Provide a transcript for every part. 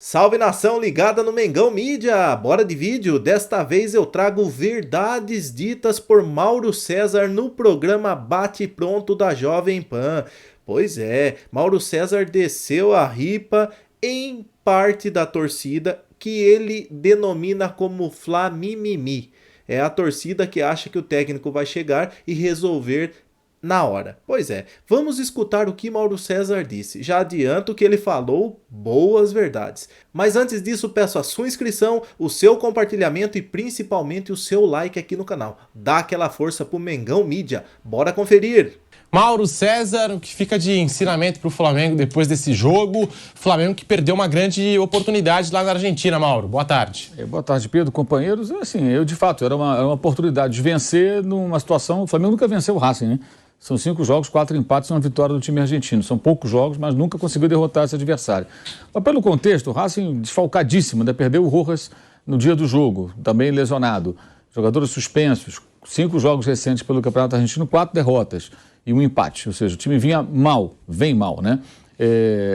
Salve nação ligada no Mengão Mídia! Bora de vídeo! Desta vez eu trago verdades ditas por Mauro César no programa Bate Pronto da Jovem Pan. Pois é, Mauro César desceu a ripa em parte da torcida que ele denomina como Flamimimi. É a torcida que acha que o técnico vai chegar e resolver na hora. Pois é, vamos escutar o que Mauro César disse. Já adianto que ele falou boas verdades. Mas antes disso, peço a sua inscrição, o seu compartilhamento e principalmente o seu like aqui no canal. Dá aquela força pro Mengão Mídia. Bora conferir! Mauro César, o que fica de ensinamento para o Flamengo depois desse jogo? Flamengo que perdeu uma grande oportunidade lá na Argentina, Mauro. Boa tarde. Boa tarde, Pedro, companheiros. Assim, de fato, era uma oportunidade de vencer numa situação... O Flamengo nunca venceu o Racing, né? São 5 jogos, 4 empates e uma vitória do time argentino. São poucos jogos, mas nunca conseguiu derrotar esse adversário. Mas pelo contexto, o Racing desfalcadíssimo, né? Perdeu o Rojas no dia do jogo, também lesionado. Jogadores suspensos, 5 jogos recentes pelo Campeonato Argentino, 4 derrotas e um empate. Ou seja, o time vinha mal, vem mal, né?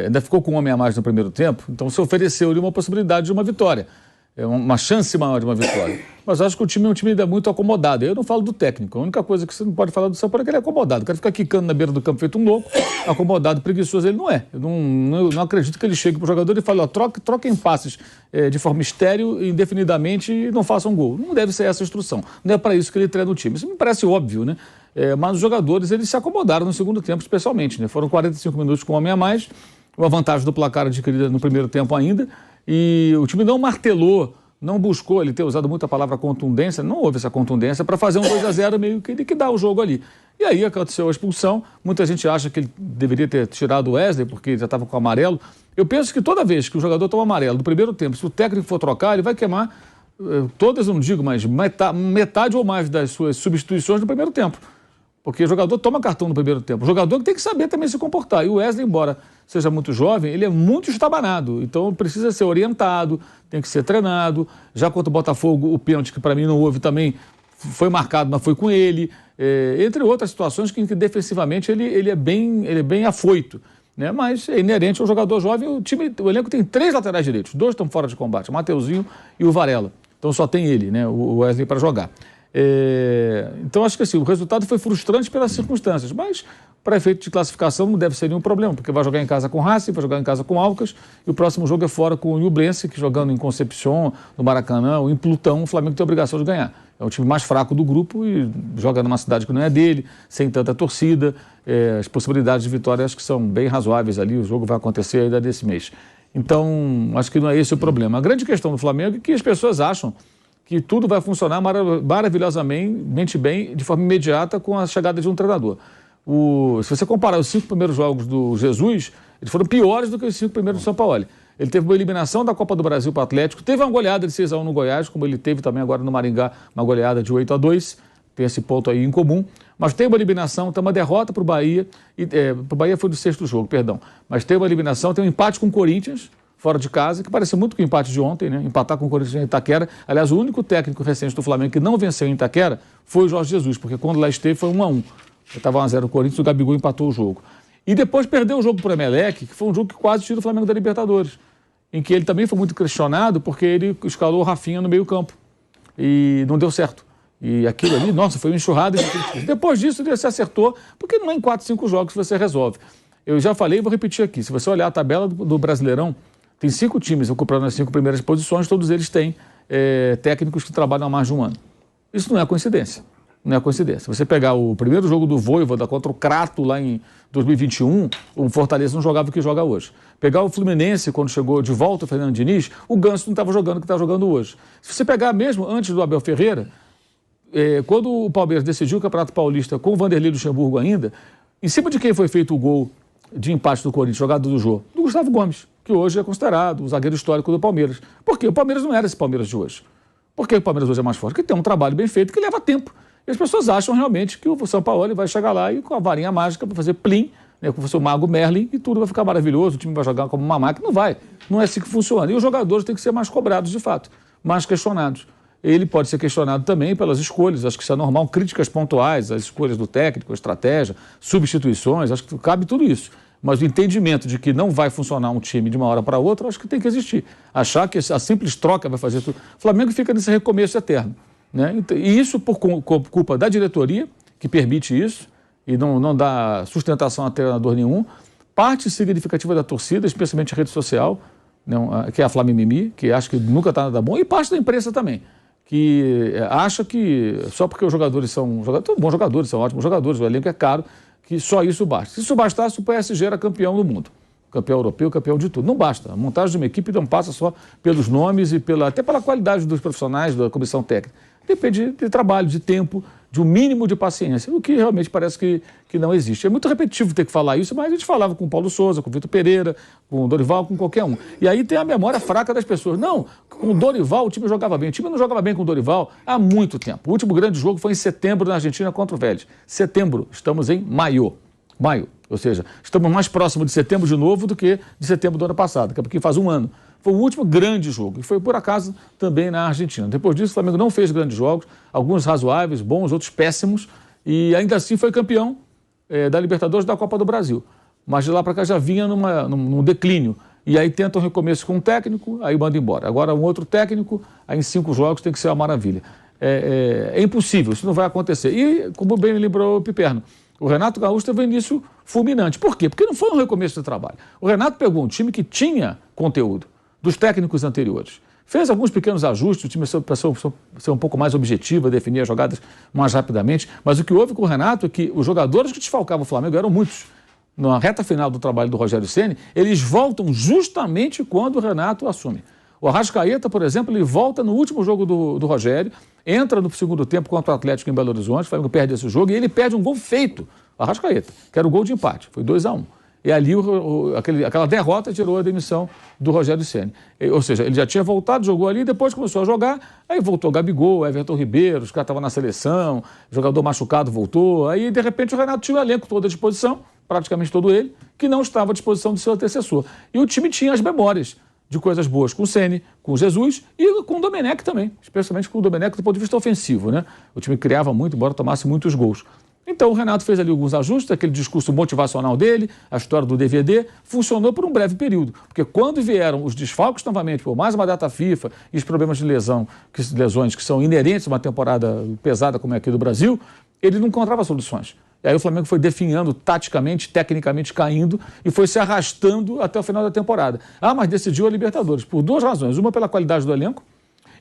Ainda ficou com um homem a mais no primeiro tempo, então se ofereceu-lhe uma possibilidade de uma vitória. Uma chance maior de uma vitória. Mas acho que o time é um time ainda muito acomodado. Eu não falo do técnico. A única coisa que você não pode falar do São Paulo é que ele é acomodado. O cara fica quicando na beira do campo feito um louco, acomodado, preguiçoso. Ele não é. Eu não acredito que ele chegue para o jogador e fale, ó, troquem passes de forma estéril, indefinidamente, e não façam gol. Não deve ser essa a instrução. Não é para isso que ele treina o time. Isso me parece óbvio, né? Mas os jogadores, eles se acomodaram no segundo tempo, especialmente, né? Foram 45 minutos com um homem a mais, uma vantagem do placar adquirida no primeiro tempo ainda. E o time não martelou, não buscou, ele ter usado muito a palavra contundência, não houve essa contundência para fazer um 2-0 meio que liquidar o jogo ali. E aí aconteceu a expulsão, muita gente acha que ele deveria ter tirado o Wesley porque já estava com amarelo. Eu penso que toda vez que o jogador toma amarelo do primeiro tempo, se o técnico for trocar, ele vai queimar todas, eu não digo, mas metade ou mais das suas substituições no primeiro tempo. Porque o jogador toma cartão no primeiro tempo. O jogador tem que saber também se comportar. E o Wesley, embora seja muito jovem, ele é muito estabanado. Então precisa ser orientado, tem que ser treinado. Já contra o Botafogo, o pênalti, que para mim não houve também, foi marcado, mas foi com ele. Entre outras situações que defensivamente ele é bem afoito. Né? Mas é inerente ao jogador jovem. O elenco tem 3 laterais direitos. 2 estão fora de combate, o Mateuzinho e o Varela. Então só tem ele, né? O Wesley, para jogar. Então acho que assim, o resultado foi frustrante pelas circunstâncias, mas para efeito de classificação não deve ser nenhum problema, porque vai jogar em casa com o Racing, vai jogar em casa com o Alcas, e o próximo jogo é fora com o Ñublense, que jogando em Concepción, no Maracanã ou em Plutão, o Flamengo tem a obrigação de ganhar. É o time mais fraco do grupo e joga numa cidade que não é dele, sem tanta torcida. As possibilidades de vitória acho que são bem razoáveis ali, o jogo vai acontecer ainda desse mês. Então acho que não é esse o problema. A grande questão do Flamengo é que as pessoas acham que tudo vai funcionar maravilhosamente bem, de forma imediata, com a chegada de um treinador. Se você comparar os 5 primeiros jogos do Jesus, eles foram piores do que os 5 primeiros do São Paulo. Ele teve uma eliminação da Copa do Brasil para o Atlético, teve uma goleada de 6-1 no Goiás, como ele teve também agora no Maringá, uma goleada de 8-2, tem esse ponto aí em comum, mas tem uma eliminação, tem uma derrota para o Bahia, para o Bahia foi do 6º jogo, perdão, mas tem uma eliminação, tem um empate com o Corinthians, fora de casa, que parece muito com o empate de ontem, né? Empatar com o Corinthians em Itaquera. Aliás, o único técnico recente do Flamengo que não venceu em Itaquera foi o Jorge Jesus, porque quando lá esteve foi 1-1. Estava 1-0 o Corinthians, o Gabigol empatou o jogo. E depois perdeu o jogo para o Emelec, que foi um jogo que quase tira o Flamengo da Libertadores, em que ele também foi muito questionado porque ele escalou o Rafinha no meio campo e não deu certo. E aquilo ali, nossa, foi uma enxurrada. Depois disso, ele se acertou, porque não é em 4, 5 jogos que você resolve. Eu já falei e vou repetir aqui. Se você olhar a tabela do Brasileirão, tem 5 times ocupando as 5 primeiras posições, todos eles têm técnicos que trabalham há mais de um ano. Isso não é coincidência. Não é coincidência. Você pegar o primeiro jogo do Vojvoda contra o Crato lá em 2021, o Fortaleza não jogava o que joga hoje. Pegar o Fluminense, quando chegou de volta o Fernando Diniz, o Ganso não estava jogando o que está jogando hoje. Se você pegar mesmo antes do Abel Ferreira, quando o Palmeiras decidiu o Campeonato Paulista com o Vanderlei Luxemburgo ainda, em cima de quem foi feito o gol de empate do Corinthians, jogado do Jô? Do Gustavo Gomes, que hoje é considerado o zagueiro histórico do Palmeiras. Por quê? O Palmeiras não era esse Palmeiras de hoje. Por que o Palmeiras hoje é mais forte? Porque tem um trabalho bem feito que leva tempo. E as pessoas acham realmente que o São Paulo vai chegar lá e com a varinha mágica para fazer plim, né, com o seu mago Merlin, e tudo vai ficar maravilhoso, o time vai jogar como uma máquina. Não vai. Não é assim que funciona. E os jogadores têm que ser mais cobrados, de fato, mais questionados. Ele pode ser questionado também pelas escolhas, acho que isso é normal, críticas pontuais, as escolhas do técnico, a estratégia, substituições, acho que cabe tudo isso. Mas o entendimento de que não vai funcionar um time de uma hora para outra, eu acho que tem que existir. Achar que a simples troca vai fazer tudo. O Flamengo fica nesse recomeço eterno, né? E isso por culpa da diretoria, que permite isso, e não dá sustentação a treinador nenhum. Parte significativa da torcida, especialmente a rede social, que é a Flamimimi, que acha que nunca está nada bom, e parte da imprensa também, que acha que só porque os jogadores são bons jogadores, são ótimos jogadores, o elenco é caro, que só isso basta. Se isso bastasse, o PSG era campeão do mundo, campeão europeu, campeão de tudo. Não basta. A montagem de uma equipe não passa só pelos nomes e até pela qualidade dos profissionais da comissão técnica. Depende de trabalho, de tempo, de um mínimo de paciência, o que realmente parece que não existe. É muito repetitivo ter que falar isso, mas a gente falava com o Paulo Souza, com o Vitor Pereira, com o Dorival, com qualquer um. E aí tem a memória fraca das pessoas. Não, com o Dorival o time jogava bem. O time não jogava bem com o Dorival há muito tempo. O último grande jogo foi em setembro na Argentina contra o Vélez. Setembro, estamos em maio. Ou seja, estamos mais próximos de setembro de novo do que de setembro do ano passado, que é porque faz um ano. Foi o último grande jogo, e foi, por acaso, também na Argentina. Depois disso, o Flamengo não fez grandes jogos, alguns razoáveis, bons, outros péssimos, e ainda assim foi campeão da Libertadores e da Copa do Brasil. Mas de lá para cá já vinha num declínio. E aí tenta um recomeço com um técnico, aí manda embora. Agora um outro técnico, aí em 5 jogos tem que ser uma maravilha. É impossível, isso não vai acontecer. E, como bem lembrou o Piperno, o Renato Gaúcho teve um início fulminante. Por quê? Porque não foi um recomeço de trabalho. O Renato pegou um time que tinha conteúdo dos técnicos anteriores. Fez alguns pequenos ajustes, o time passou a ser um pouco mais objetivo, a definir as jogadas mais rapidamente, mas o que houve com o Renato é que os jogadores que desfalcavam o Flamengo eram muitos. Na reta final do trabalho do Rogério Ceni, eles voltam justamente quando o Renato assume. O Arrascaeta, por exemplo, ele volta no último jogo do Rogério, entra no segundo tempo contra o Atlético em Belo Horizonte, o Flamengo perde esse jogo e ele perde um gol feito, o Arrascaeta, que era o gol de empate, foi 2-1. E ali aquela derrota tirou a demissão do Rogério Ceni. Ou seja, ele já tinha voltado, jogou ali, depois começou a jogar, aí voltou Gabigol, Everton Ribeiro, os caras estavam na seleção, jogador machucado voltou, aí de repente o Renato tinha o elenco todo à disposição, praticamente todo ele, que não estava à disposição do seu antecessor. E o time tinha as memórias de coisas boas com o Ceni, com o Jesus e com o Domenech também, especialmente com o Domenech do ponto de vista ofensivo, né? O time criava muito, embora tomasse muitos gols. Então o Renato fez ali alguns ajustes, aquele discurso motivacional dele, a história do DVD, funcionou por um breve período. Porque quando vieram os desfalques novamente, por mais uma data FIFA e os problemas de lesões que são inerentes a uma temporada pesada como é aqui do Brasil, ele não encontrava soluções. E aí o Flamengo foi definhando taticamente, tecnicamente caindo e foi se arrastando até o final da temporada. Mas decidiu a Libertadores por 2 razões. Uma pela qualidade do elenco,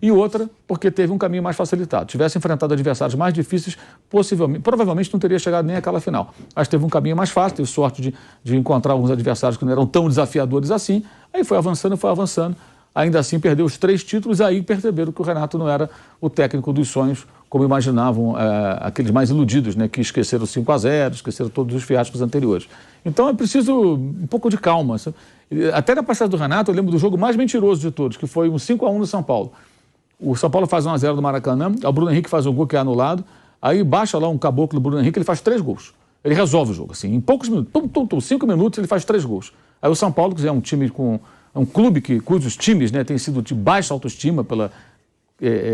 e outra porque teve um caminho mais facilitado. Tivesse enfrentado adversários mais difíceis, provavelmente não teria chegado nem àquela final. Mas teve um caminho mais fácil, teve sorte de encontrar alguns adversários que não eram tão desafiadores assim. Aí foi avançando. Ainda assim perdeu os 3 títulos, aí perceberam que o Renato não era o técnico dos sonhos, como imaginavam aqueles mais iludidos, né, que esqueceram 5-0, esqueceram todos os fiascos anteriores. Então é preciso um pouco de calma. Até na passagem do Renato, eu lembro do jogo mais mentiroso de todos, que foi um 5-1 no São Paulo. O São Paulo faz 1-0 do Maracanã, o Bruno Henrique faz um gol que é anulado, aí baixa lá um caboclo do Bruno Henrique, ele faz 3 gols. Ele resolve o jogo, assim, em poucos minutos, 5 minutos ele faz 3 gols. Aí o São Paulo, que é um time um clube cujos times, né, têm sido de baixa autoestima pela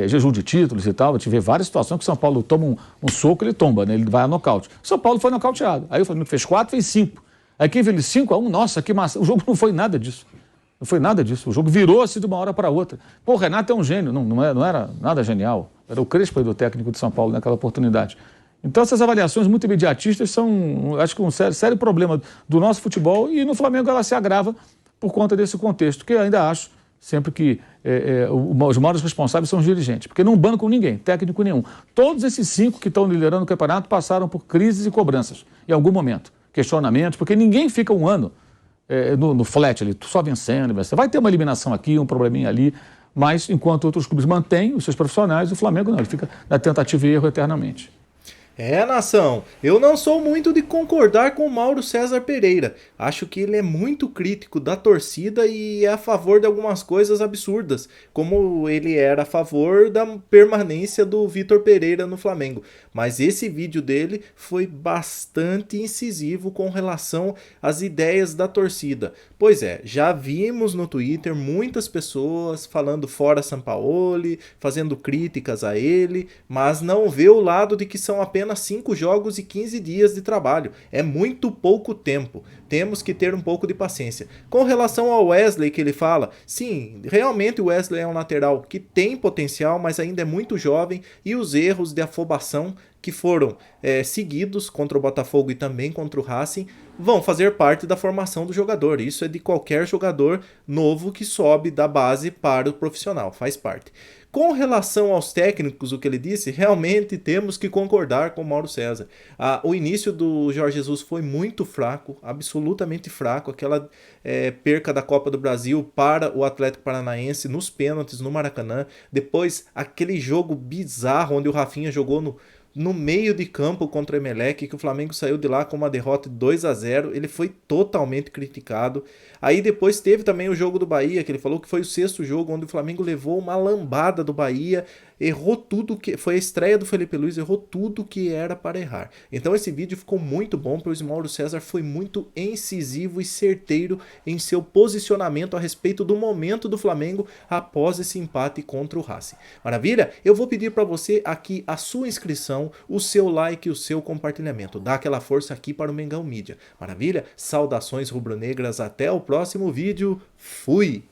jejum de títulos e tal, a gente vê várias situações que o São Paulo toma um soco, ele tomba, né, ele vai a nocaute. O São Paulo foi nocauteado, aí o Flamengo fez 4, fez 5. Aí quem viu ele 5-1, nossa, que massa, o jogo não foi nada disso. Não foi nada disso. O jogo virou assim de uma hora para outra. Pô, o Renato é um gênio. Não era nada genial. Era o Crespo do técnico de São Paulo naquela oportunidade. Então essas avaliações muito imediatistas são, acho que um sério problema do nosso futebol e no Flamengo ela se agrava por conta desse contexto, que eu ainda acho sempre que os maiores responsáveis são os dirigentes, porque não bancam ninguém, técnico nenhum. Todos esses 5 que estão liderando o campeonato passaram por crises e cobranças em algum momento. Questionamentos, porque ninguém fica um ano no flat ali, só vencendo. Vai ter uma eliminação aqui, um probleminha ali, mas enquanto outros clubes mantêm os seus profissionais, o Flamengo não, ele fica na tentativa e erro eternamente. Nação, eu não sou muito de concordar com o Mauro César Pereira. Acho que ele é muito crítico da torcida e é a favor de algumas coisas absurdas, como ele era a favor da permanência do Vitor Pereira no Flamengo. Mas esse vídeo dele foi bastante incisivo com relação às ideias da torcida. Pois já vimos no Twitter muitas pessoas falando fora Sampaoli, fazendo críticas a ele, mas não vê o lado de que são apenas apenas 5 jogos e 15 dias de trabalho. É muito pouco tempo. Temos que ter um pouco de paciência. Com relação ao Wesley que ele fala, sim, realmente o Wesley é um lateral que tem potencial, mas ainda é muito jovem, e os erros de afobação que foram seguidos contra o Botafogo e também contra o Racing vão fazer parte da formação do jogador. Isso é de qualquer jogador novo que sobe da base para o profissional, faz parte. Com relação aos técnicos, o que ele disse, realmente temos que concordar com o Mauro César. O início do Jorge Jesus foi muito fraco, absolutamente fraco. Aquela perca da Copa do Brasil para o Atlético Paranaense nos pênaltis no Maracanã. Depois, aquele jogo bizarro onde o Rafinha jogou no meio de campo contra o Emelec, que o Flamengo saiu de lá com uma derrota de 2-0, ele foi totalmente criticado. Aí depois teve também o jogo do Bahia, que ele falou que foi o 6º jogo, onde o Flamengo levou uma lambada do Bahia, errou tudo, que foi a estreia do Felipe Luiz, errou tudo que era para errar. Então esse vídeo ficou muito bom, pois o Mauro César foi muito incisivo e certeiro em seu posicionamento a respeito do momento do Flamengo após esse empate contra o Racing. Maravilha? Eu vou pedir para você aqui a sua inscrição, o seu like e o seu compartilhamento. Dá aquela força aqui para o Mengão Mídia. Maravilha? Saudações rubro-negras, até o próximo vídeo. Fui!